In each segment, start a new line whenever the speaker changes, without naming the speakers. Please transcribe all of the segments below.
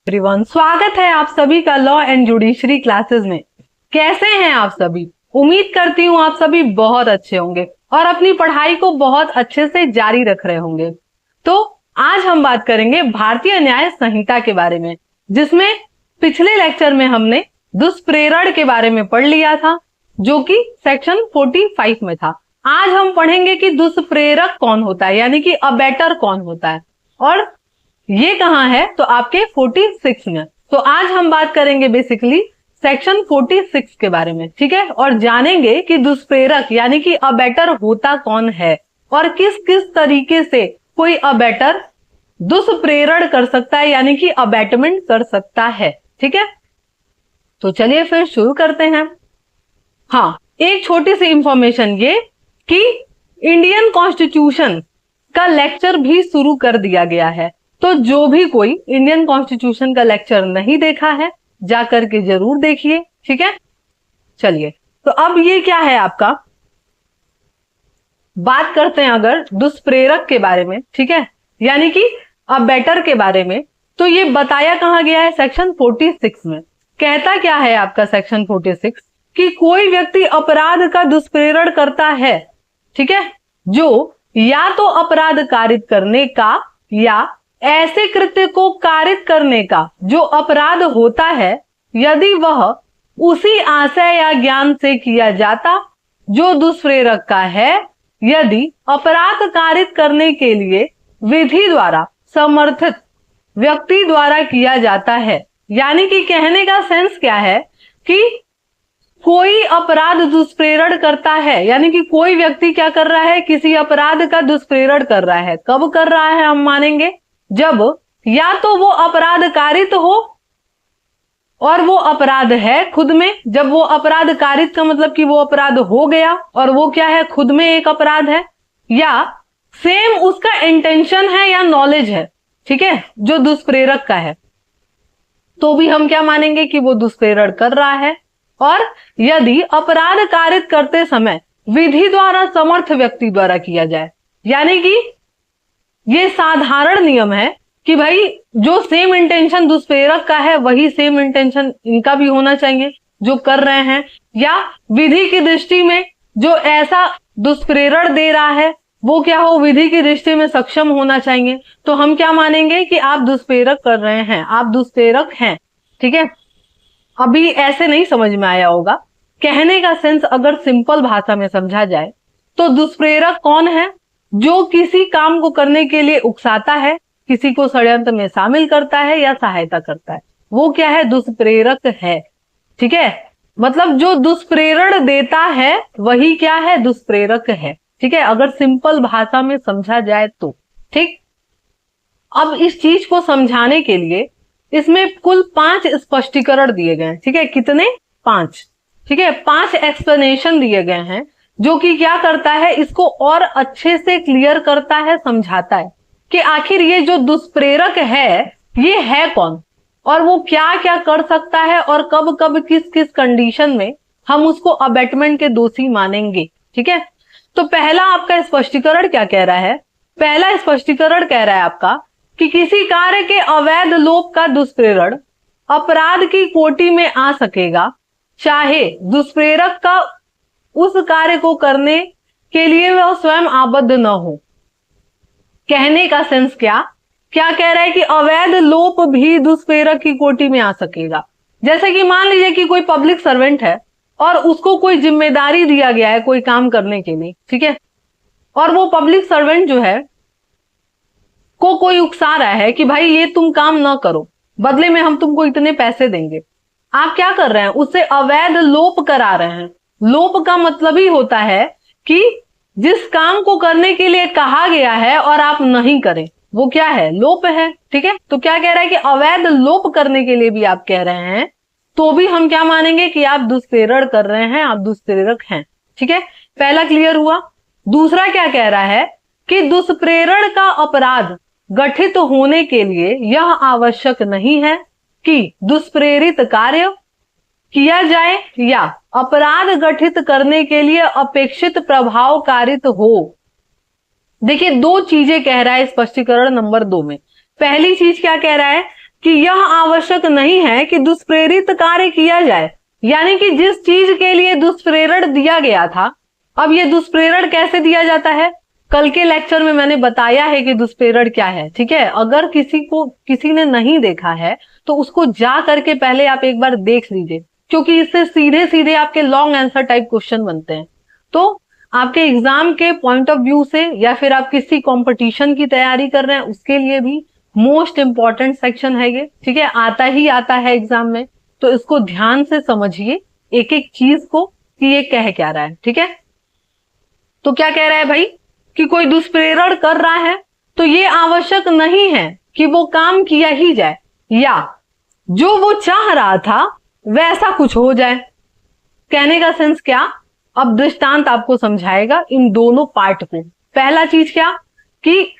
Everyone, स्वागत है आप सभी का लॉ एंड जुडिशरी क्लासेस में। कैसे हैं आप सभी? उम्मीद करती हूँ आप सभी बहुत अच्छे होंगे और अपनी पढ़ाई को बहुत अच्छे से जारी रख रहे होंगे। तो आज हम बात करेंगे भारतीय न्याय संहिता के बारे में, जिसमें पिछले लेक्चर में हमने दुष्प्रेरण के बारे में पढ़ लिया था, जो कि सेक्शन 45 में था। आज हम पढ़ेंगे कि दुष्प्रेरक कौन होता है, यानी कि अबेटर कौन होता है, और ये कहाँ है तो आपके 46 में। तो आज हम बात करेंगे बेसिकली सेक्शन 46 के बारे में, ठीक है, और जानेंगे कि दुष्प्रेरक यानी कि अबेटर होता कौन है और किस किस तरीके से कोई अबेटर दुष्प्रेरण कर सकता है, यानी कि अबेटमेंट कर सकता है। ठीक है, तो चलिए फिर शुरू करते हैं। हाँ, एक छोटी सी इंफॉर्मेशन ये कि इंडियन कॉन्स्टिट्यूशन का लेक्चर भी शुरू कर दिया गया है। तो जो भी कोई इंडियन कॉन्स्टिट्यूशन का लेक्चर नहीं देखा है, जाकर के जरूर देखिए। ठीक है, चलिए तो अब ये क्या है आपका, बात करते हैं अगर दुष्प्रेरक के बारे में, ठीक है, यानी कि अबेटर के बारे में। तो ये बताया कहां गया है? सेक्शन 46 में। कहता क्या है आपका सेक्शन 46 कि कोई व्यक्ति अपराध का दुष्प्रेरण करता है, ठीक है, जो या तो अपराध कारित करने का या ऐसे कृत्य को कारित करने का जो अपराध होता है, यदि वह उसी आशय या ज्ञान से किया जाता जो दुष्प्रेरक का है, यदि अपराध कारित करने के लिए विधि द्वारा समर्थित व्यक्ति द्वारा किया जाता है। यानी कि कहने का सेंस क्या है कि कोई अपराध दुष्प्रेरण करता है, यानी कि कोई व्यक्ति क्या कर रहा है, किसी अपराध का दुष्प्रेरण कर रहा है। कब कर रहा है हम मानेंगे? जब या तो वो अपराध कारित हो और वो अपराध है खुद में। जब वो अपराध कारित का मतलब कि वो अपराध हो गया और वो क्या है, खुद में एक अपराध है, या सेम उसका इंटेंशन है या नॉलेज है, ठीक है, जो दुष्प्रेरक का है, तो भी हम क्या मानेंगे कि वो दुष्प्रेरण कर रहा है। और यदि अपराध कारित करते समय विधि द्वारा समर्थ व्यक्ति द्वारा किया जाए, यानी कि ये साधारण नियम है कि भाई जो सेम इंटेंशन दुष्प्रेरक का है वही सेम इंटेंशन इनका भी होना चाहिए जो कर रहे हैं, या विधि की दृष्टि में जो ऐसा दुष्प्रेरण दे रहा है वो क्या हो, विधि की दृष्टि में सक्षम होना चाहिए। तो हम क्या मानेंगे कि आप दुष्प्रेरक कर रहे हैं, आप दुष्प्रेरक हैं। ठीक है, अभी ऐसे नहीं समझ में आया होगा। कहने का सेंस अगर सिंपल भाषा में समझा जाए तो दुष्प्रेरक कौन है? जो किसी काम को करने के लिए उकसाता है, किसी को षड्यंत्र में शामिल करता है या सहायता करता है, वो क्या है, दुष्प्रेरक है। ठीक है, मतलब जो दुष्प्रेरण देता है वही क्या है, दुष्प्रेरक है। ठीक है, अगर सिंपल भाषा में समझा जाए तो। ठीक, अब इस चीज को समझाने के लिए इसमें कुल 5 स्पष्टीकरण दिए गए हैं। ठीक है, कितने? 5। ठीक है, 5 एक्सप्लेनेशन दिए गए हैं, जो कि क्या करता है, इसको और अच्छे से क्लियर करता है, समझाता है कि आखिर ये जो दुष्प्रेरक है ये है कौन और वो क्या क्या कर सकता है और कब कब किस किस कंडीशन में हम उसको अबेटमेंट के दोषी मानेंगे। ठीक है, तो पहला आपका स्पष्टीकरण क्या कह रहा है? पहला स्पष्टीकरण कह रहा है आपका कि किसी कार्य के अवैध लोप का दुष्प्रेरण अपराध की कोटि में आ सकेगा, चाहे दुष्प्रेरक का उस कार्य को करने के लिए वह स्वयं आबद्ध न हो। कहने का सेंस क्या क्या कह रहा है कि अवैध लोप भी दुष्प्रेरक की कोटि में आ सकेगा। जैसे कि मान लीजिए कि कोई पब्लिक सर्वेंट है और उसको कोई जिम्मेदारी दिया गया है कोई काम करने के लिए, ठीक है, और वो पब्लिक सर्वेंट जो है को कोई उकसा रहा है कि भाई ये तुम काम ना करो, बदले में हम तुमको इतने पैसे देंगे। आप क्या कर रहे हैं, उससे अवैध लोप करा रहे हैं। लोप का मतलब ही होता है कि जिस काम को करने के लिए कहा गया है और आप नहीं करें, वो क्या है, लोप है। ठीक है, तो क्या कह रहा है कि अवैध लोप करने के लिए भी आप कह रहे हैं तो भी हम क्या मानेंगे कि आप दुष्प्रेरण कर रहे हैं, आप दुष्प्रेरक हैं। ठीक है, पहला क्लियर हुआ। दूसरा क्या कह रहा है कि दुष्प्रेरण का अपराध गठित होने के लिए यह आवश्यक नहीं है कि दुष्प्रेरित कार्य किया जाए या अपराध गठित करने के लिए अपेक्षित प्रभाव कारित हो। देखिए, 2 चीजें कह रहा है स्पष्टीकरण नंबर 2 में। पहली चीज क्या कह रहा है कि यह आवश्यक नहीं है कि दुष्प्रेरित कार्य किया जाए, यानी कि जिस चीज के लिए दुष्प्रेरण दिया गया था, अब ये दुष्प्रेरण कैसे दिया जाता है, कल के लेक्चर में मैंने बताया है कि दुष्प्रेरण क्या है। ठीक है, अगर किसी ने नहीं देखा है तो उसको जा करके पहले आप एक बार देख लीजिए, क्योंकि इससे सीधे सीधे आपके लॉन्ग आंसर टाइप क्वेश्चन बनते हैं। तो आपके एग्जाम के पॉइंट ऑफ व्यू से या फिर आप किसी कंपटीशन की तैयारी कर रहे हैं उसके लिए भी मोस्ट इंपॉर्टेंट सेक्शन है ये। ठीक है, आता ही आता है एग्जाम में, तो इसको ध्यान से समझिए एक एक चीज को कि ये कह क्या रहा है। ठीक है, तो क्या कह रहा है भाई कि कोई दुष्प्रेरण कर रहा है तो ये आवश्यक नहीं है कि वो काम किया ही जाए या जो वो चाह रहा था वैसा कुछ हो जाए। कहने का सेंस क्या, अब दृष्टांत आपको समझाएगा इन दोनों पार्ट को। पहला चीज क्या कि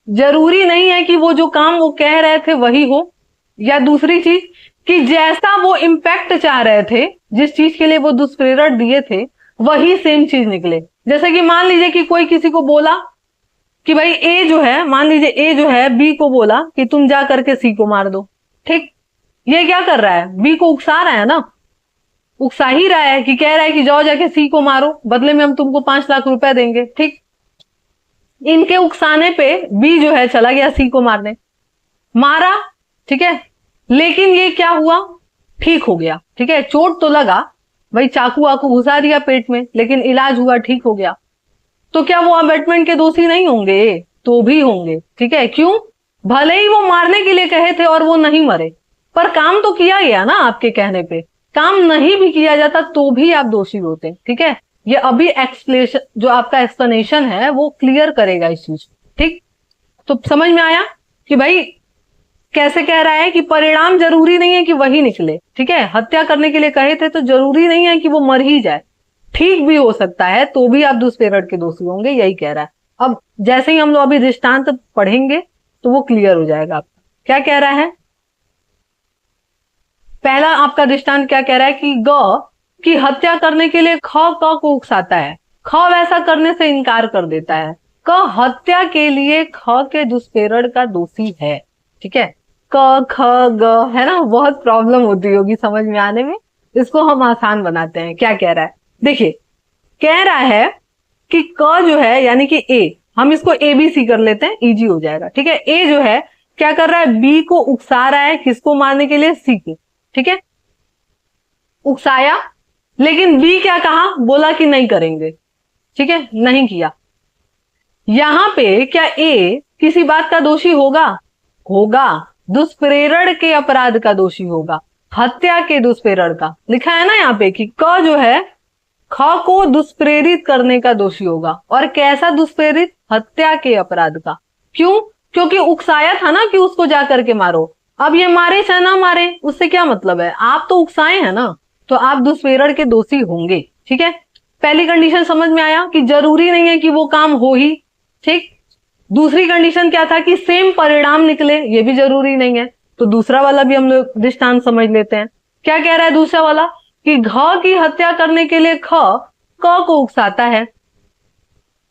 जरूरी नहीं है कि वो जो काम वो कह रहे थे वही हो, या दूसरी चीज कि जैसा वो इंपैक्ट चाह रहे थे, जिस चीज के लिए वो दुष्प्रेरण दिए थे वही सेम चीज निकले। जैसे कि मान लीजिए कि कोई किसी को बोला कि भाई ए जो है, मान लीजिए ए जो है बी को बोला कि तुम जा करके सी को मार दो। ठीक, ये क्या कर रहा है, बी को उकसा रहा है ना, उकसा ही रहा है कि कह रहा है कि जाओ जाके सी को मारो, बदले में हम तुमको 5 लाख रुपए देंगे। ठीक, इनके उकसाने पे बी जो है चला गया सी को मारने, मारा। ठीक है, लेकिन ये क्या हुआ, ठीक हो गया। ठीक है, चोट तो लगा भाई, चाकू वाकू घुसा दिया पेट में, लेकिन इलाज हुआ, ठीक हो गया। तो क्या वो अबेटमेंट के दोषी नहीं होंगे? तो भी होंगे। ठीक है, क्यों, भले ही वो मारने के लिए कहे थे और वो नहीं मरे, पर काम तो किया गया ना आपके कहने पे। काम नहीं भी किया जाता तो भी आप दोषी होते। ठीक है, ये अभी एक्सप्लेनेशन जो आपका एक्सप्लेनेशन है वो क्लियर करेगा इस चीज। ठीक, तो समझ में आया कि भाई कैसे कह रहा है कि परिणाम जरूरी नहीं है कि वही निकले। ठीक है, हत्या करने के लिए कहे थे तो जरूरी नहीं है कि वो मर ही जाए, ठीक भी हो सकता है, तो भी आप दुष्प्रेरण के दोषी होंगे, यही कह रहा है। अब जैसे ही हम लोग अभी दृष्टांत पढ़ेंगे तो वो क्लियर हो जाएगा आपका क्या कह रहा है। पहला आपका दृष्टांत क्या कह रहा है कि ग की हत्या करने के लिए ख क को उकसाता है, ख वैसा करने से इनकार कर देता है, क हत्या के लिए ख के दुष्प्रेरण का दोषी है। ठीक है, क ख ग है ना, बहुत प्रॉब्लम होती होगी समझ में आने में, इसको हम आसान बनाते हैं। क्या कह रहा है, देखिए कह रहा है कि क जो है यानी कि ए, हम इसको ए बी सी कर लेते हैं, इजी हो जाएगा। ठीक है, ए जो है क्या कर रहा है, बी को उकसा रहा है, किसको मारने के लिए, सी को। ठीक है, उकसाया, लेकिन बी क्या कहा, बोला कि नहीं करेंगे। ठीक है, नहीं किया। यहां पे क्या ए किसी बात का दोषी होगा? होगा, दुष्प्रेरण के अपराध का दोषी होगा, हत्या के दुष्प्रेरण का। लिखा है ना यहाँ पे कि क जो है ख को दुष्प्रेरित करने का दोषी होगा, और कैसा दुष्प्रेरित, हत्या के अपराध का। क्यों, क्योंकि उकसाया था ना कि उसको जाकर के मारो। अब ये मारे चाहे ना मारे उससे क्या मतलब है, आप तो उकसाए हैं ना, तो आप दुष्प्रेरण के दोषी होंगे। ठीक है, पहली कंडीशन समझ में आया कि जरूरी नहीं है कि वो काम हो ही। ठीक, दूसरी कंडीशन क्या था कि सेम परिणाम निकले, ये भी जरूरी नहीं है। तो दूसरा वाला भी हम लोग दृष्टांत समझ लेते हैं। क्या कह रहा है दूसरा वाला कि घ की हत्या करने के लिए ख क को उकसाता है,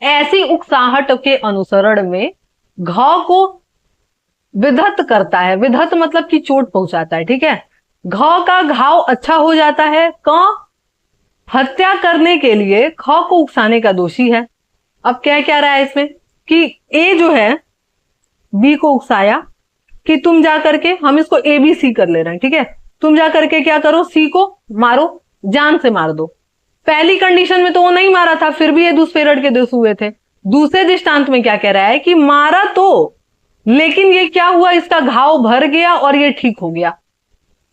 ऐसी उकसाहट के अनुसरण में घ को विधत करता है, विधत मतलब कि चोट पहुंचाता है। ठीक है, घ का घाव अच्छा हो जाता है, क हत्या करने के लिए ख को उकसाने का दोषी है। अब क्या रहा है इसमें कि ए जो है बी को उकसाया कि तुम जा करके, हम इसको ए बी सी कर ले रहे हैं। ठीक है, तुम जा करके क्या करो, सी को मारो, जान से मार दो। पहली कंडीशन में तो वो नहीं मारा था, फिर भी ये दुष्प्रेरण के दोषी हुए थे। दूसरे दृष्टांत में क्या कह रहा है कि मारा तो, लेकिन ये क्या हुआ, इसका घाव भर गया और ये ठीक हो गया।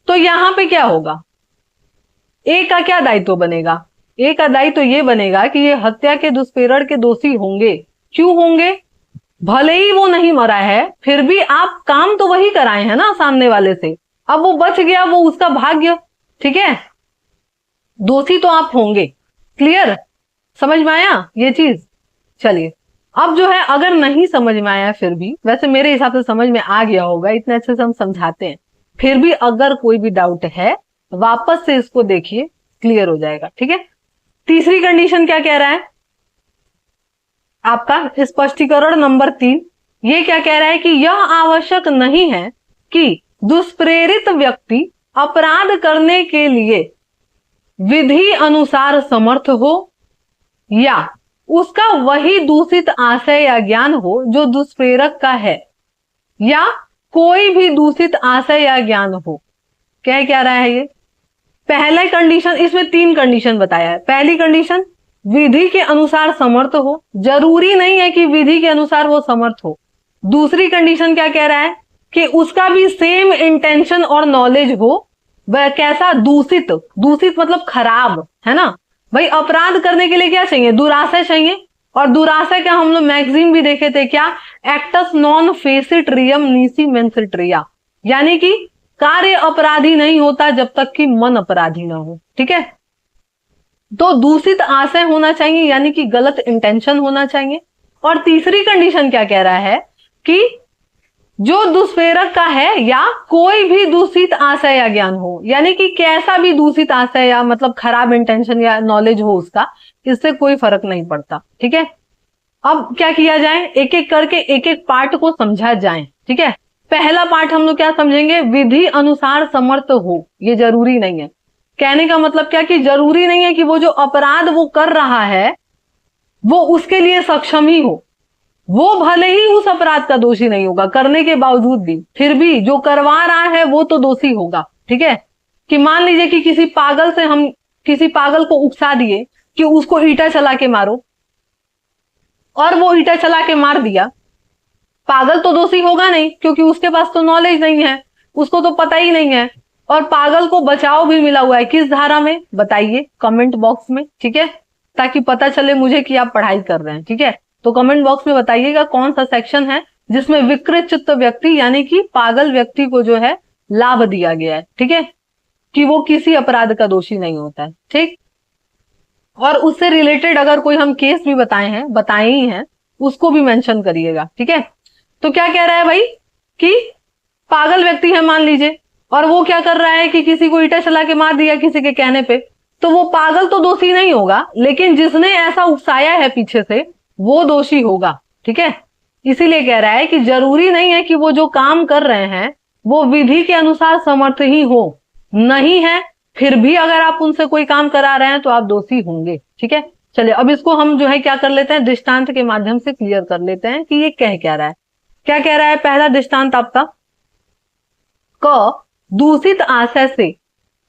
तो यहां पे क्या होगा, ए का क्या दायित्व बनेगा, ए का दायित्व ये बनेगा कि ये हत्या के दुष्प्रेरण के दोषी होंगे। क्यों होंगे, भले ही वो नहीं मरा है, फिर भी आप काम तो वही कराए हैं ना सामने वाले से, अब वो बच गया, वो उसका भाग्य। ठीक है, दोषी तो आप होंगे। क्लियर, समझ में आया ये चीज। चलिए अब जो है, अगर नहीं समझ में आया फिर भी, वैसे मेरे हिसाब से समझ में आ गया होगा, इतने अच्छे से हम समझाते हैं, फिर भी अगर कोई भी डाउट है वापस से इसको देखिए, क्लियर हो जाएगा। ठीक है, तीसरी कंडीशन क्या कह रहा है आपका स्पष्टीकरण नंबर 3, ये क्या कह रहा है कि यह आवश्यक नहीं है कि दुष्प्रेरित व्यक्ति अपराध करने के लिए विधि अनुसार समर्थ हो या उसका वही दूषित आशय या ज्ञान हो जो दुष्प्रेरक का है, या कोई भी दूषित आशय या ज्ञान हो। क्या रहा है ये? पहले कंडीशन, इसमें 3 कंडीशन बताया है। पहली कंडीशन, विधि के अनुसार समर्थ हो, जरूरी नहीं है कि विधि के अनुसार वो समर्थ हो। दूसरी कंडीशन क्या कह रहा है कि उसका भी सेम इंटेंशन और नॉलेज हो। वह कैसा? दूषित। दूषित मतलब खराब, है ना भाई। अपराध करने के लिए क्या चाहिए? दुराशय चाहिए। और दुराशय का हम लोग मैगजीन भी देखे थे, क्या? एक्टस नॉन फेसिट रियम नीसी मेंसिट्रिया, यानी कि कार्य अपराधी नहीं होता जब तक कि मन अपराधी ना हो। ठीक है, तो दूषित आशय होना चाहिए, यानी कि गलत इंटेंशन होना चाहिए। और तीसरी कंडीशन क्या कह रहा है कि जो दुष्प्रेरक का है या कोई भी दूषित आशय या ज्ञान हो, यानी कि कैसा भी दूषित आशय या मतलब खराब इंटेंशन या नॉलेज हो उसका, इससे कोई फर्क नहीं पड़ता। ठीक है, अब क्या किया जाए, एक एक करके एक एक पार्ट को समझा जाए। ठीक है, पहला पार्ट हम लोग क्या समझेंगे? विधि अनुसार समर्थ हो। ये जरूरी नहीं है। कहने का मतलब क्या कि जरूरी नहीं है कि वो जो अपराध वो कर रहा है वो उसके लिए सक्षम ही हो। वो भले ही उस अपराध का दोषी नहीं होगा करने के बावजूद भी, फिर भी जो करवा रहा है वो तो दोषी होगा। ठीक है, कि मान लीजिए कि किसी पागल को उकसा दिए कि उसको ईंटा चला के मारो, और वो ईंटा चला के मार दिया। पागल तो दोषी होगा नहीं, क्योंकि उसके पास तो नॉलेज नहीं है, उसको तो पता ही नहीं है। और पागल को बचाव भी मिला हुआ है किस धारा में? बताइए कमेंट बॉक्स में। ठीक है, ताकि पता चले मुझे कि आप पढ़ाई कर रहे हैं। ठीक है, तो कमेंट बॉक्स में बताइएगा कौन सा सेक्शन है जिसमें विकृत चित्त व्यक्ति यानी कि पागल व्यक्ति को जो है लाभ दिया गया है। ठीक है, कि वो किसी अपराध का दोषी नहीं होता है। ठीक, और उससे रिलेटेड अगर कोई हम केस भी बताए ही हैं, उसको भी मेंशन करिएगा। ठीक है, तो क्या कह रहा है भाई कि पागल व्यक्ति है मान लीजिए, और वो क्या कर रहा है कि किसी को ईंटा चला के मार दिया किसी के कहने पे, तो वो पागल तो दोषी नहीं होगा, लेकिन जिसने ऐसा उकसाया है पीछे से वो दोषी होगा। ठीक है, इसीलिए कह रहा है कि जरूरी नहीं है कि वो जो काम कर रहे हैं वो विधि के अनुसार समर्थ ही हो। नहीं है, फिर भी अगर आप उनसे कोई काम करा रहे हैं तो आप दोषी होंगे। ठीक है, चलिए अब इसको हम जो है क्या कर लेते हैं, दृष्टांत के माध्यम से क्लियर कर लेते हैं कि ये कह क्या रहा है। क्या कह रहा है? पहला दृष्टांत आपका, क दूषित आशय से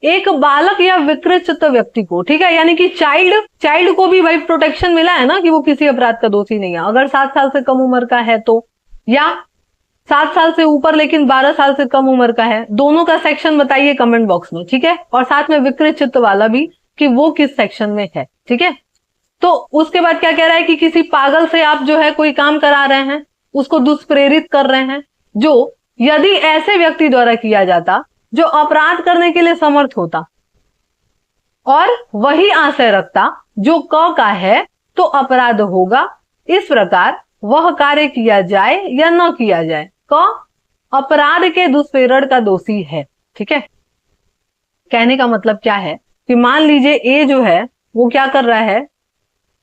एक बालक या विकृत चित्त व्यक्ति को, ठीक है, यानी कि चाइल्ड को भी भाई प्रोटेक्शन मिला है ना कि वो किसी अपराध का दोषी नहीं है। अगर 7 साल से कम उम्र का है तो, या 7 साल से ऊपर लेकिन 12 साल से कम उम्र का है, दोनों का सेक्शन बताइए कमेंट बॉक्स में। ठीक है, और साथ में विकृत चित्त वाला भी कि वो किस सेक्शन में है। ठीक है, तो उसके बाद क्या कह रहा है कि किसी पागल से आप जो है कोई काम करा रहे हैं, उसको दुष्प्रेरित कर रहे हैं, जो यदि ऐसे व्यक्ति द्वारा किया जाता जो अपराध करने के लिए समर्थ होता और वही आशय रखता जो क का है, तो अपराध होगा। इस प्रकार वह कार्य किया जाए या न किया जाए, क अपराध के दुष्प्रेरण का दोषी है। ठीक है, कहने का मतलब क्या है कि मान लीजिए ए जो है वो क्या कर रहा है,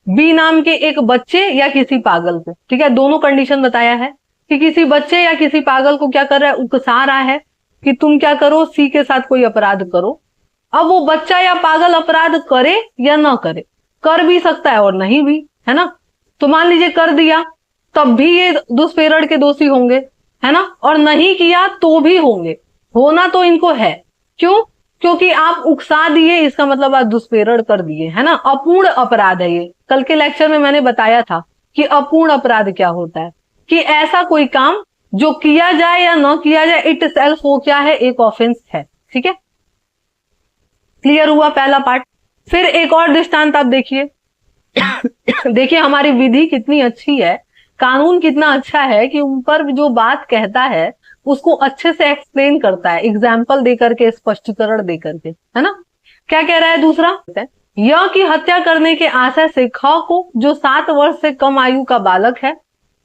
बी नाम के एक बच्चे या किसी पागल को, ठीक है, दोनों कंडीशन बताया है कि किसी बच्चे या किसी पागल को क्या कर रहा है, उकसा रहा है कि तुम क्या करो, सी के साथ कोई अपराध करो। अब वो बच्चा या पागल अपराध करे या ना करे, कर भी सकता है और नहीं भी, है ना। तो मान लीजिए कर दिया तब भी ये दुष्प्रेरण के दोषी होंगे, है ना, और नहीं किया तो भी होंगे। होना तो इनको है, क्यों? क्योंकि आप उकसा दिए, इसका मतलब आप दुष्प्रेरण कर दिए, है ना। अपूर्ण अपराध है ये। कल के लेक्चर में मैंने बताया था कि अपूर्ण अपराध क्या होता है, कि ऐसा कोई काम जो किया जाए या न किया जाए, इट सेल्फ वो क्या है, एक ऑफेंस है। ठीक है, क्लियर हुआ पहला पार्ट। फिर एक और दृष्टांत आप देखिए देखिए हमारी विधि कितनी अच्छी है, कानून कितना अच्छा है कि उन पर जो बात कहता है उसको अच्छे से एक्सप्लेन करता है, एग्जाम्पल देकर के, स्पष्टीकरण देकर के, है ना। क्या कह रहा है दूसरा, यह की हत्या करने के आशय से ख को, जो 7 वर्ष से कम आयु का बालक है,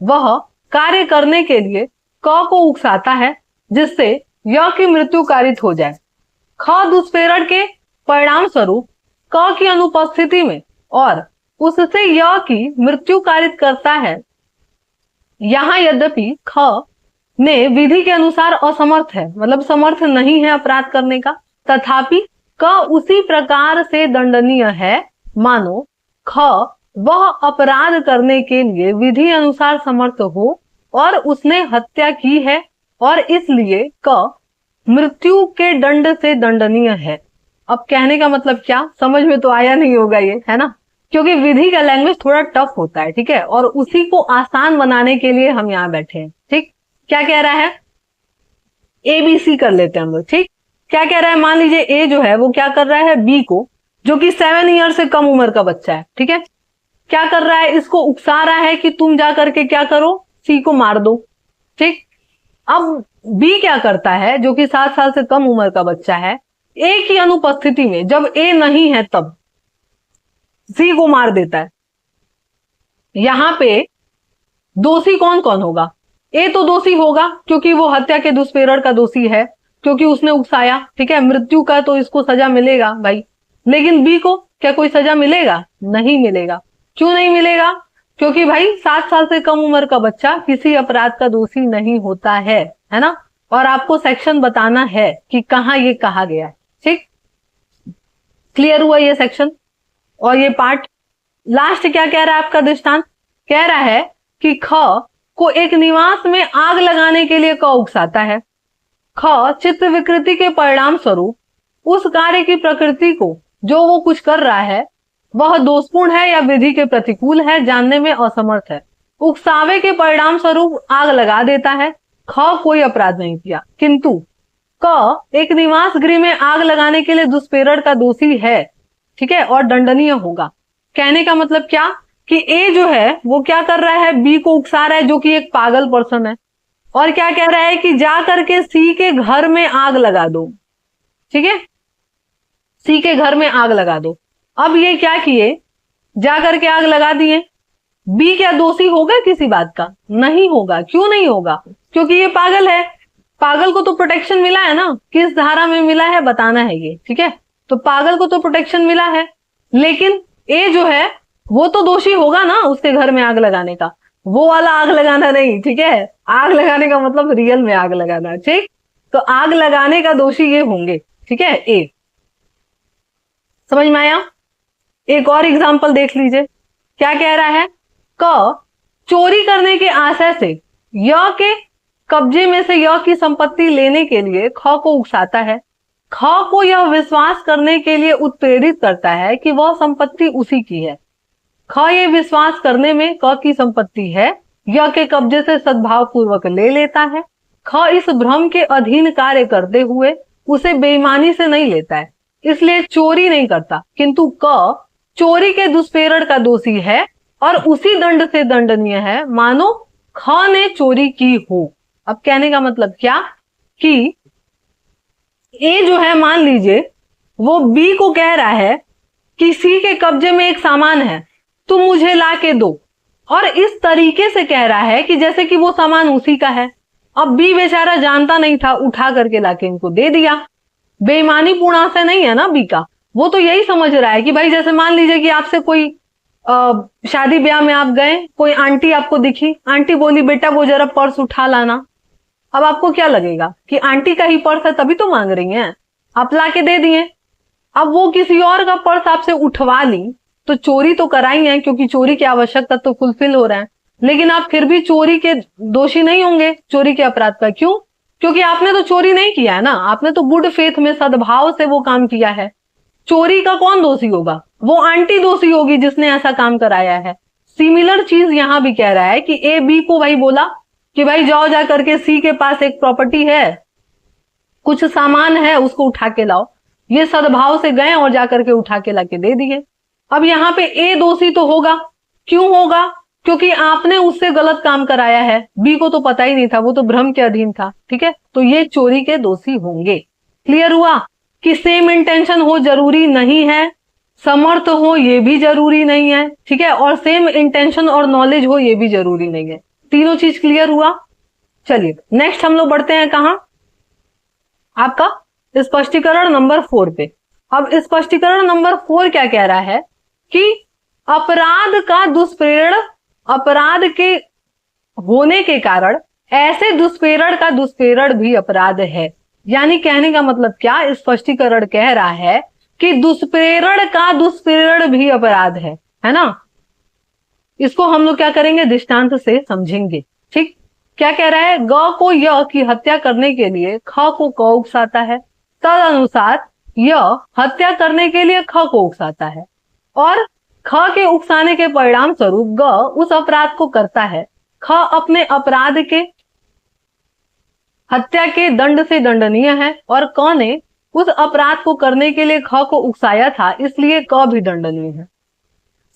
वह कार्य करने के लिए क को उकसाता है जिससे य की मृत्यु कारित हो जाए। ख दुष्प्रेरण के परिणाम स्वरूप क की अनुपस्थिति में और उससे य की मृत्यु कारित करता है। यहां यद्यपि ख ने विधि के अनुसार असमर्थ है, मतलब समर्थ नहीं है अपराध करने का, तथापि क उसी प्रकार से दंडनीय है मानो ख वह अपराध करने के लिए विधि अनुसार समर्थ हो और उसने हत्या की है और इसलिए क मृत्यु के दंड से दंडनीय है। अब कहने का मतलब क्या, समझ में तो आया नहीं होगा ये, है ना, क्योंकि विधि का लैंग्वेज थोड़ा टफ होता है, ठीक है, और उसी को आसान बनाने के लिए हम यहाँ बैठे हैं। ठीक, क्या कह रहा है, ABC कर लेते हैं हम लोग। ठीक, क्या कह रहा है, मान लीजिए ए जो है वो क्या कर रहा है, बी को, जो कि 7 ईयर से कम उम्र का बच्चा है, ठीक है, क्या कर रहा है, इसको उकसा रहा है कि तुम जा करके क्या करो, सी को मार दो। ठीक, अब बी क्या करता है, जो कि 7 साल से कम उम्र का बच्चा है, ए की अनुपस्थिति में, जब ए नहीं है तब सी को मार देता है। यहां पे दोषी कौन कौन होगा, ए तो दोषी होगा क्योंकि वो हत्या के दुष्प्रेरण का दोषी है, क्योंकि उसने उकसाया, ठीक है, मृत्यु का तो इसको सजा मिलेगा भाई। लेकिन बी को क्या कोई सजा मिलेगा, नहीं मिलेगा। क्यों नहीं मिलेगा, क्योंकि भाई 7 साल से कम उम्र का बच्चा किसी अपराध का दोषी नहीं होता है ना, और आपको सेक्शन बताना है कि कहां ये कहा गया है। ठीक, क्लियर हुआ ये सेक्शन और ये पार्ट। लास्ट क्या कह रहा है आपका दृष्टांत, कह रहा है कि ख को एक निवास में आग लगाने के लिए क उकसाता है। ख चित्त विकृति के परिणाम स्वरूप उस कार्य की प्रकृति को जो वो कुछ कर रहा है वह दोषपूर्ण है या विधि के प्रतिकूल है जानने में असमर्थ है। उकसावे के परिणाम स्वरूप आग लगा देता है। ख कोई अपराध नहीं किया, किंतु क एक निवास गृह में आग लगाने के लिए दुष्प्रेरण का दोषी है, ठीक है, और दंडनीय होगा। कहने का मतलब क्या कि ए जो है वो क्या कर रहा है, बी को उकसा रहा है, जो कि एक पागल पर्सन है, और क्या कह रहा है कि जा करके सी के घर में आग लगा दो। ठीक है, सी के घर में आग लगा दो। अब ये क्या किए, जा करके आग लगा दिए। बी क्या दोषी होगा किसी बात का, नहीं होगा। क्यों नहीं होगा, क्योंकि ये पागल है। पागल को तो प्रोटेक्शन मिला है ना, किस धारा में मिला है बताना है ये, ठीक है, तो पागल को तो प्रोटेक्शन मिला है। लेकिन ए जो है वो तो दोषी होगा ना उसके घर में आग लगाने का, वो वाला आग लगाना नहीं, ठीक है, आग लगाने का मतलब रियल में आग लगाना। ठीक, तो आग लगाने का दोषी ये होंगे, ठीक है, ए। समझ में आया। एक और एग्जांपल देख लीजिए, क्या कह रहा है, क चोरी करने के आशय से य के कब्जे में से य की संपत्ति लेने के लिए ख को उकसाता है। ख को यह विश्वास करने के लिए उत्प्रेरित करता है कि वह संपत्ति उसी की है। ख ये विश्वास करने में क की संपत्ति है, य के कब्जे से सद्भाव पूर्वक ले लेता है। ख इस भ्रम के अधीन कार्य करते हुए उसे बेईमानी से नहीं लेता है, इसलिए चोरी नहीं करता, किंतु क चोरी के दुष्प्रेरण का दोषी है और उसी दंड से दंडनीय है मानो ख ने चोरी की हो। अब कहने का मतलब क्या कि ए जो है, मान लीजिए वो बी को कह रहा है कि सी के कब्जे में एक सामान है, तुम मुझे ला के दो, और इस तरीके से कह रहा है कि जैसे कि वो सामान उसी का है। अब बी बेचारा जानता नहीं था, उठा करके लाके इनको दे दिया। बेईमानी पूर्ण आशय नहीं है ना बी का, वो तो यही समझ रहा है कि भाई जैसे मान लीजिए कि आपसे कोई शादी ब्याह में आप गए, कोई आंटी आपको दिखी, आंटी बोली बेटा वो जरा पर्स उठा लाना। अब आपको क्या लगेगा कि आंटी का ही पर्स है तभी तो मांग रही हैं, आप ला के दे दिए। अब वो किसी और का पर्स आपसे उठवा ली तो चोरी तो कराई है, क्योंकि चोरी की आवश्यकता तो फुलफिल हो रहा है, लेकिन आप फिर भी चोरी के दोषी नहीं होंगे, चोरी के अपराध का। क्यों, क्योंकि आपने तो चोरी नहीं किया है ना, आपने तो गुड फेथ में सद्भाव से वो काम किया है। चोरी का कौन दोषी होगा, वो आंटी दोषी होगी जिसने ऐसा काम कराया है। सिमिलर चीज यहां भी कह रहा है कि ए बी को भाई बोला कि भाई जाओ जा करके सी के पास एक प्रॉपर्टी है, कुछ सामान है, उसको उठा के लाओ। ये सद्भाव से गए और जाकर के उठा के लाके दे दिए। अब यहाँ पे ए दोषी तो होगा। क्यों होगा, क्योंकि आपने उससे गलत काम कराया है। बी को तो पता ही नहीं था, वो तो भ्रम के अधीन था, ठीक है, तो ये चोरी के दोषी होंगे। क्लियर हुआ कि सेम इंटेंशन हो जरूरी नहीं है, समर्थ हो ये भी जरूरी नहीं है, ठीक है, और सेम इंटेंशन और नॉलेज हो ये भी जरूरी नहीं है। तीनों चीज क्लियर हुआ। चलिए नेक्स्ट हम लोग बढ़ते हैं कहां, आपका स्पष्टीकरण नंबर 4 पे। अब स्पष्टीकरण नंबर 4 क्या कह रहा है कि अपराध का दुष्प्रेरण, अपराध के होने के कारण ऐसे दुष्प्रेरण का दुष्प्रेरण भी अपराध है। यानी कहने का मतलब क्या, स्पष्टीकरण कह रहा है कि दुष्प्रेरण का दुष्प्रेरण भी अपराध है ना। इसको हम लोग क्या करेंगे, दृष्टांत से समझेंगे। ठीक, क्या कह रहा है, ग को य की हत्या करने के लिए ख को क उकसाता है, तद अनुसार य हत्या करने के लिए ख को उकसाता है, और ख के उकसाने के परिणाम स्वरूप ग उस अपराध को करता है। ख अपने अपराध के, हत्या के दंड से दंडनीय है, और क ने उस अपराध को करने के लिए ख को उकसाया था, इसलिए क भी दंडनीय है।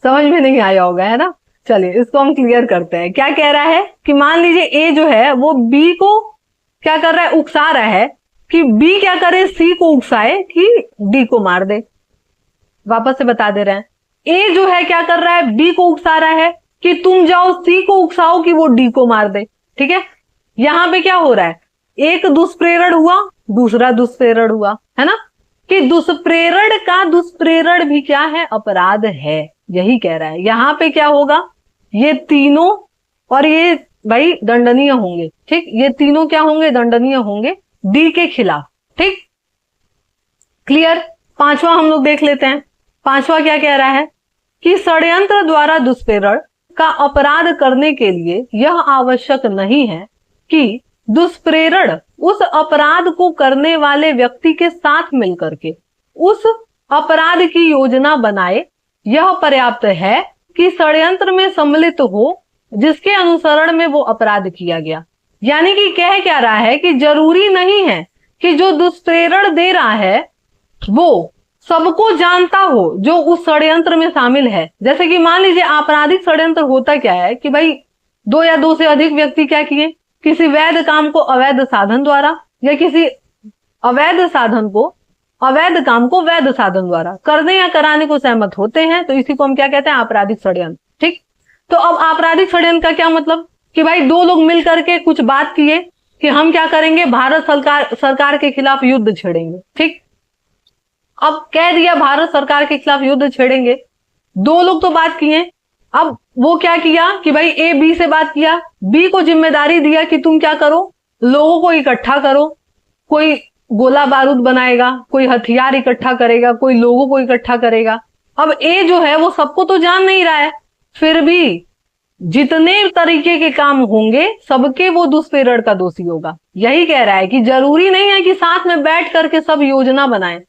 समझ में नहीं आया होगा, है ना। चलिए इसको हम क्लियर करते हैं। क्या कह रहा है कि मान लीजिए ए जो है वो बी को क्या कर रहा है, उकसा रहा है, कि बी क्या करे, सी को उकसाए कि डी को मार दे। वापस से बता दे रहे हैं, ए जो है क्या कर रहा है, बी को उकसा रहा है कि तुम जाओ सी को उकसाओ कि वो डी को मार दे। ठीक है, यहां पे क्या हो रहा है, एक दुष्प्रेरण हुआ, दूसरा दुष्प्रेरण हुआ, है ना, कि दुष्प्रेरण का दुष्प्रेरण भी क्या है, अपराध है। यही कह रहा है। यहां पे क्या होगा, ये तीनों और ये भाई दंडनीय होंगे। ठीक, ये तीनों क्या होंगे, दंडनीय होंगे डी के खिलाफ। ठीक, क्लियर। पांचवा हम लोग देख लेते हैं। पांचवा क्या कह रहा है कि षड्यंत्र द्वारा दुष्प्रेरण का अपराध करने के लिए यह आवश्यक नहीं है कि दुष्प्रेरण उस अपराध को करने वाले व्यक्ति के साथ मिलकर के उस अपराध की योजना बनाए। यह पर्याप्त है कि षड्यंत्र में सम्मिलित हो जिसके अनुसरण में वो अपराध किया गया। यानी कि कह क्या रहा है कि जरूरी नहीं है कि जो दुष्प्रेरण दे रहा है वो सबको जानता हो जो उस षड्यंत्र में शामिल है। जैसे कि मान लीजिए आपराधिक षड्यंत्र होता क्या है कि भाई दो या दो से अधिक व्यक्ति क्या किए, किसी वैध काम को अवैध साधन द्वारा, या किसी अवैध साधन को, अवैध काम को वैध साधन द्वारा करने या कराने को सहमत होते हैं, तो इसी को हम क्या कहते हैं, आपराधिक षड्यंत्र। ठीक, तो अब आपराधिक षड्यंत्र का क्या मतलब कि भाई दो लोग मिल करके कुछ बात किए कि हम क्या करेंगे, भारत सरकार के खिलाफ युद्ध छेड़ेंगे। ठीक, अब कह दिया भारत सरकार के खिलाफ युद्ध छेड़ेंगे, दो लोग तो बात किए। अब वो क्या किया कि भाई ए बी से बात किया, बी को जिम्मेदारी दिया कि तुम क्या करो, लोगों को इकट्ठा करो, कोई गोला बारूद बनाएगा, कोई हथियार इकट्ठा करेगा, कोई लोगों को इकट्ठा करेगा। अब ए जो है वो सबको तो जान नहीं रहा है, फिर भी जितने तरीके के काम होंगे सबके वो दुष्प्रेरण का दोषी होगा। यही कह रहा है कि जरूरी नहीं है कि साथ में बैठ करके सब योजना बनाएं,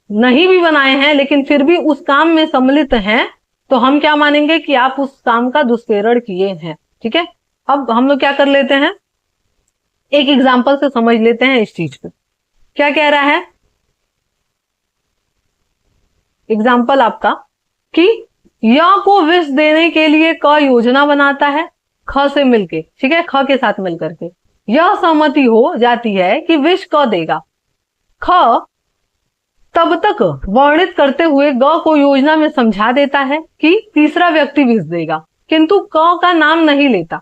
नहीं भी बनाए हैं लेकिन फिर भी उस काम में सम्मिलित हैं, तो हम क्या मानेंगे कि आप उस काम का दुष्प्रेरण किए हैं। ठीक है, अब हम लोग क्या कर लेते हैं, एक एग्जाम्पल से समझ लेते हैं इस चीज को। क्या कह रहा है एग्जाम्पल आपका, कि य को विष देने के लिए क योजना बनाता है ख से मिलके। ठीक है, ख के साथ मिलकर के यह सहमति हो जाती है कि विष क देगा। ख तब तक वर्णित करते हुए ग को योजना में समझा देता है कि तीसरा व्यक्ति विष देगा, किंतु क का नाम नहीं लेता।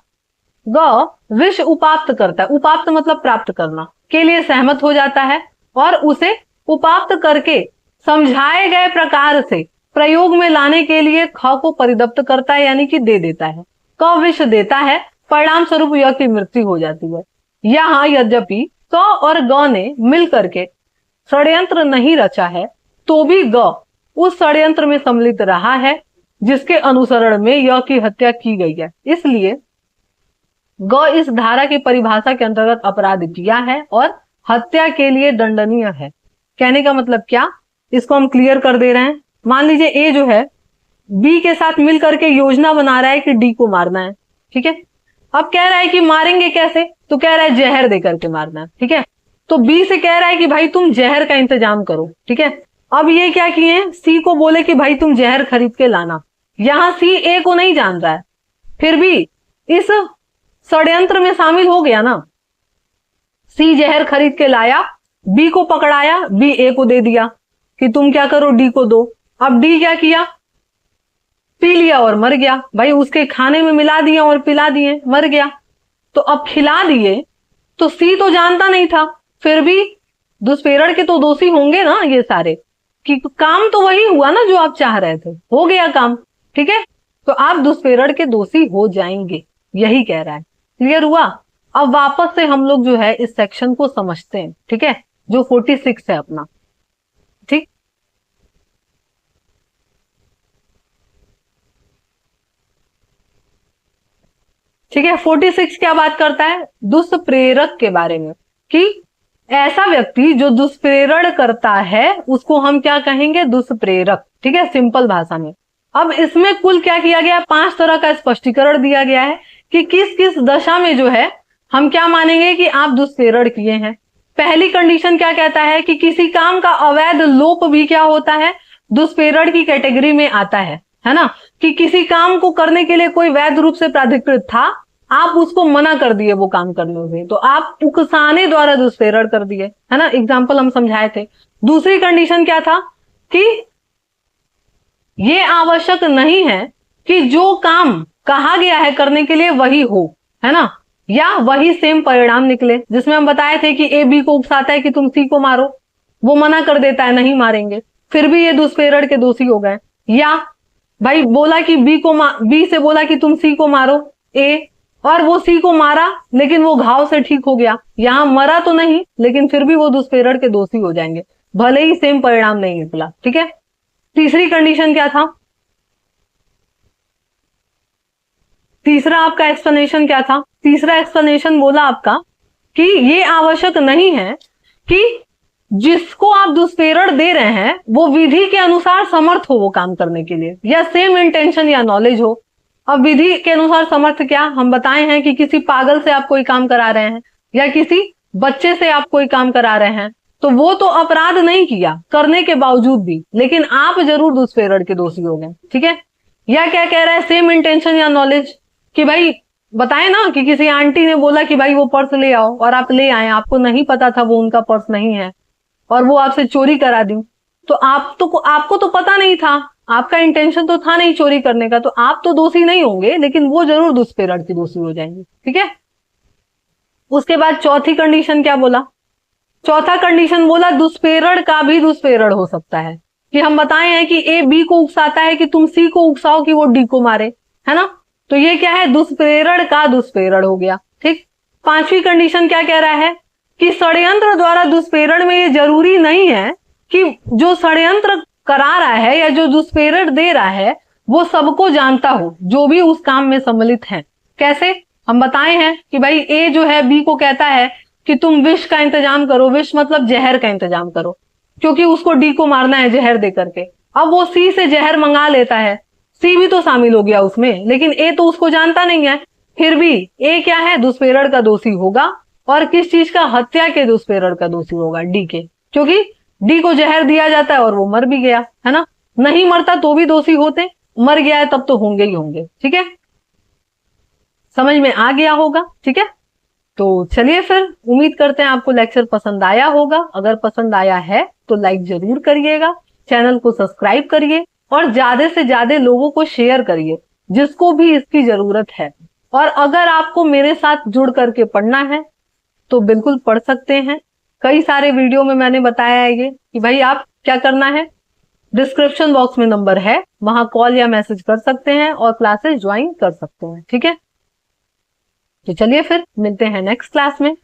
ग विष उपाप्त करता है, उपाप्त मतलब प्राप्त करना, के लिए सहमत हो जाता है और उसे उपाप्त करके समझाए गए प्रकार से प्रयोग में लाने के लिए ख को परिदप्त करता है, यानी कि दे देता है। क विष देता है, परिणाम स्वरूप य की मृत्यु हो जाती है। यहाँ यद्यपि क और ग ने मिल करके षड्यंत्र नहीं रचा है, तो भी ग उस षड्यंत्र में सम्मिलित रहा है जिसके अनुसरण में य की हत्या की गई है। इसलिए ग इस धारा की परिभाषा के अंतर्गत अपराध किया है और हत्या के लिए दंडनीय है। कहने का मतलब क्या, इसको हम क्लियर कर दे रहे हैं। मान लीजिए ए जो है बी के साथ मिल करके योजना बना रहा है कि डी को मारना है। ठीक है, अब कह रहा है कि मारेंगे कैसे, तो कह रहा है जहर दे करके मारना है। ठीक है, तो बी से कह रहा है कि भाई तुम जहर का इंतजाम करो। ठीक है, अब ये क्या किए, सी को बोले कि भाई तुम जहर खरीद के लाना। यहां सी ए को नहीं जान रहा है, फिर भी इस षड्यंत्र में शामिल हो गया ना। सी जहर खरीद के लाया, बी को पकड़ाया, बी ए को दे दिया कि तुम क्या करो, डी को दो। अब डी क्या किया, पी लिया और मर गया। भाई उसके खाने में मिला दिया और पिला दिए, मर गया। तो अब खिला दिए तो सी तो जानता नहीं था, फिर भी दुष्प्रेरण के तो दोषी होंगे ना ये सारे, कि काम तो वही हुआ ना जो आप चाह रहे थे, हो गया काम। ठीक है, तो आप दुष्प्रेरण के दोषी हो जाएंगे, यही कह रहा है। क्लियर हुआ। अब वापस से हम लोग जो है इस सेक्शन को समझते हैं, ठीक है, जो 46 है अपना। ठीक, ठीक है। 46 क्या बात करता है? दुष्प्रेरक के बारे में, कि ऐसा व्यक्ति जो दुष्प्रेरण करता है उसको हम क्या कहेंगे? दुष्प्रेरक। ठीक है, सिंपल भाषा में। अब इसमें कुल क्या किया गया? 5 तरह का स्पष्टीकरण दिया गया है कि किस किस दशा में जो है हम क्या मानेंगे कि आप दुष्प्रेरण किए हैं। पहली कंडीशन क्या कहता है कि किसी काम का अवैध लोप भी क्या होता है? दुष्प्रेरण की कैटेगरी में आता है ना, कि किसी काम को करने के लिए कोई वैध रूप से प्राधिकृत था, आप उसको मना कर दिए वो काम करने से, तो आप उकसाने द्वारा दुष्प्रेरण कर दिए, है ना। एग्जाम्पल हम समझाए थे। दूसरी कंडीशन क्या था कि ये आवश्यक नहीं है कि जो काम कहा गया है करने के लिए वही हो, है ना, या वही सेम परिणाम निकले। जिसमें हम बताए थे कि ए बी को उकसाता है कि तुम सी को मारो, वो मना कर देता है नहीं मारेंगे, फिर भी ये दुष्प्रेरण के दोषी हो गए। या भाई बोला कि बी से बोला कि तुम सी को मारो ए, और वो सी को मारा लेकिन वो घाव से ठीक हो गया, यहां मरा तो नहीं लेकिन फिर भी वो दुष्प्रेरण के दोषी हो जाएंगे, भले ही सेम परिणाम नहीं निकला। ठीक है। तीसरी कंडीशन क्या था? तीसरा आपका एक्सप्लेनेशन क्या था? तीसरा एक्सप्लेनेशन बोला आपका कि ये आवश्यक नहीं है कि जिसको आप दुष्प्रेरण दे रहे हैं वो विधि के अनुसार समर्थ हो वो काम करने के लिए, या सेम इंटेंशन या नॉलेज हो। अब विधि के अनुसार समर्थ क्या हम बताए हैं कि किसी पागल से आप कोई काम करा रहे हैं या किसी बच्चे से आप कोई काम करा रहे हैं, तो वो तो अपराध नहीं किया करने के बावजूद भी, लेकिन आप जरूर दुष्प्रेरण के दोषी हो गए। ठीक है। या क्या कह रहा है? सेम इंटेंशन या नॉलेज, कि भाई बताए ना कि किसी आंटी ने बोला कि भाई वो पर्स ले आओ और आप ले आए, आपको नहीं पता था वो उनका पर्स नहीं है और वो आपसे चोरी करा दी, तो आपको तो पता नहीं था, आपका इंटेंशन तो था नहीं चोरी करने का, तो आप तो दोषी नहीं होंगे, लेकिन वो जरूर दुष्प्रेरण की दोषी हो जाएंगे। ठीक है। उसके बाद चौथी कंडीशन क्या बोला? चौथा कंडीशन बोला दुष्प्रेरण का भी दुष्प्रेरण हो सकता है, कि हम बताए हैं कि ए बी को उकसाता है कि तुम सी को उकसाओ कि वो डी को मारे, है ना, तो ये क्या है? दुष्प्रेरण का दुष्प्रेरण हो गया। ठीक। पांचवी कंडीशन क्या कह रहा है कि षड्यंत्र द्वारा दुष्प्रेरण में ये जरूरी नहीं है कि जो षड्यंत्र करा रहा है या जो दुष्प्रेरण दे रहा है वो सबको जानता हो, जो भी उस काम में सम्मिलित है। कैसे? हम बताए हैं कि भाई ए जो है बी को कहता है कि तुम विष का इंतजाम करो, विष मतलब जहर का इंतजाम करो, क्योंकि उसको डी को मारना है जहर दे करके। अब वो सी से जहर मंगा लेता है, सी भी तो शामिल हो गया उसमें, लेकिन ए तो उसको जानता नहीं है, फिर भी ए क्या है? दुष्प्रेरण का दोषी होगा। और किस चीज का? हत्या के दुष्प्रेरण का दोषी होगा, डी के, क्योंकि डी को जहर दिया जाता है और वो मर भी गया, है ना। नहीं मरता तो भी दोषी होते, मर गया है तब तो होंगे ही होंगे। ठीक है, समझ में आ गया होगा। ठीक है, तो चलिए फिर उम्मीद करते हैं आपको लेक्चर पसंद आया होगा। अगर पसंद आया है तो लाइक जरूर करिएगा, चैनल को सब्सक्राइब करिए और ज्यादा से ज्यादा लोगों को शेयर करिए जिसको भी इसकी जरूरत है। और अगर आपको मेरे साथ जुड़ करके पढ़ना है तो बिल्कुल पढ़ सकते हैं। कई सारे वीडियो में मैंने बताया है ये कि भाई आप क्या करना है, डिस्क्रिप्शन बॉक्स में नंबर है, वहां कॉल या मैसेज कर सकते हैं और क्लासेस ज्वाइन कर सकते हैं। ठीक है, तो चलिए फिर मिलते हैं नेक्स्ट क्लास में।